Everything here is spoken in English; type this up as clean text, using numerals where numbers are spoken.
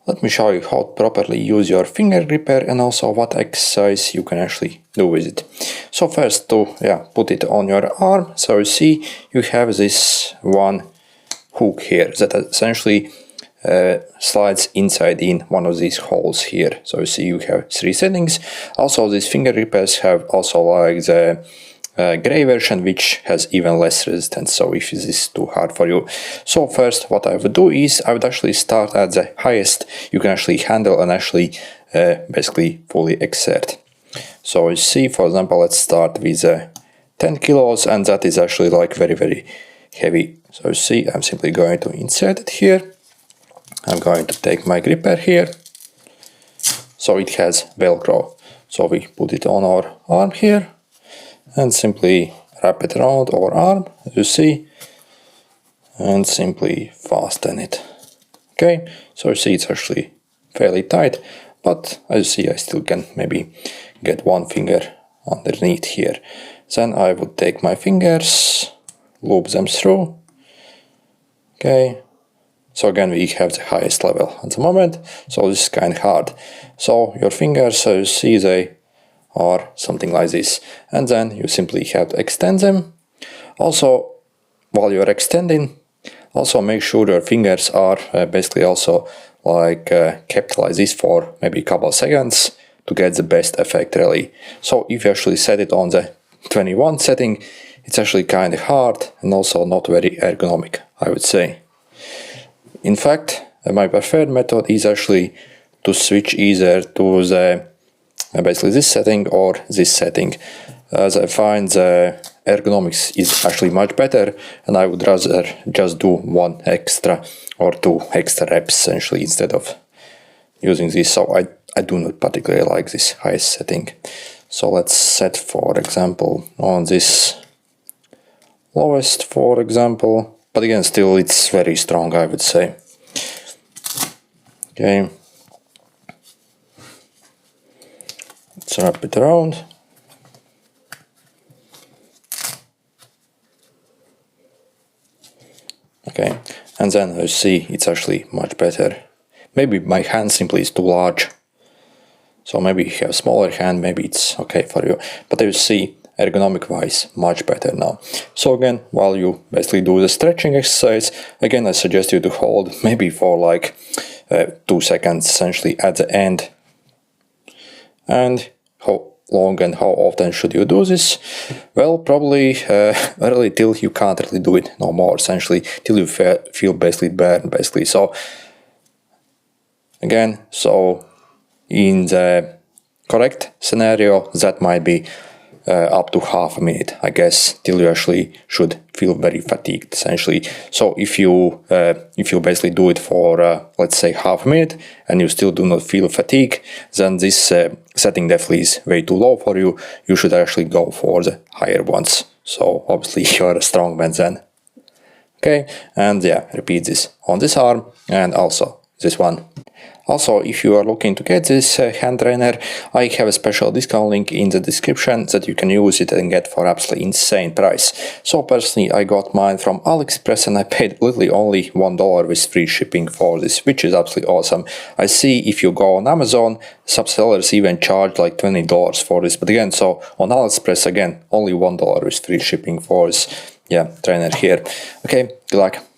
let me show you how to properly use your finger gripper and also what exercise you can actually do with it. So first to put it on your arm. So you see you have this one hook here that essentially slides inside in one of these holes here. So you see you have 3 settings. Also these finger grippers have also like the gray version, which has even less resistance, so if this is too hard for you. So first what I would do is I would actually start at the highest you can actually handle and actually basically fully exert. So you see, for example, let's start with 10 kilos, and that is actually like very heavy. So you see I'm simply going to insert it here. I'm going to take my gripper here. So it has Velcro. So we put it on our arm here and simply wrap it around our arm, as you see, and simply fasten it. Okay, so you see it's actually fairly tight, but as you see I still can maybe get one finger underneath here. Then I would take my fingers, loop them through. Okay, so again we have the highest level at the moment, so this is kind of hard. So your fingers, as you see, they are something like this, and then you simply have to extend them. Also, while you're extending, also make sure your fingers are basically also like kept like this for maybe a couple of seconds to get the best effect really. So if you actually set it on the 21 setting, it's actually kind of hard and also not very ergonomic, I would say. In fact, my preferred method is actually to switch either to the basically this setting or this setting, as I find the ergonomics is actually much better, and I would rather just do 1 extra or 2 extra reps essentially instead of using this. So I do not particularly like this highest setting. So let's set, for example, on this lowest, for example, but again still it's very strong, I would say. Okay. Let's wrap it around. Okay, and then you see it's actually much better. Maybe my hand simply is too large. So maybe you have a smaller hand, maybe it's okay for you. But you see, ergonomic wise, much better now. So again, while you basically do the stretching exercise, again I suggest you to hold maybe for like 2 seconds essentially at the end. And how long and how often should you do this? Well, probably early till you can't really do it no more, essentially, till you feel basically burned, basically. So again, so in the correct scenario, that might be up to half a minute, I guess, till you actually should feel very fatigued, essentially. So if you basically do it for let's say half a minute and you still do not feel fatigue, then this setting definitely is way too low for you. You should actually go for the higher ones. So obviously you're a strong man then. Okay, and repeat this on this arm and also this one. Also, if you are looking to get this hand trainer, I have a special discount link in the description that you can use it and get for absolutely insane price. So personally, I got mine from AliExpress and I paid literally only $1 with free shipping for this, which is absolutely awesome. I see if you go on Amazon, some sellers even charge like $20 for this, but again, so on AliExpress, again, only $1 with free shipping for this trainer here. Okay, good luck.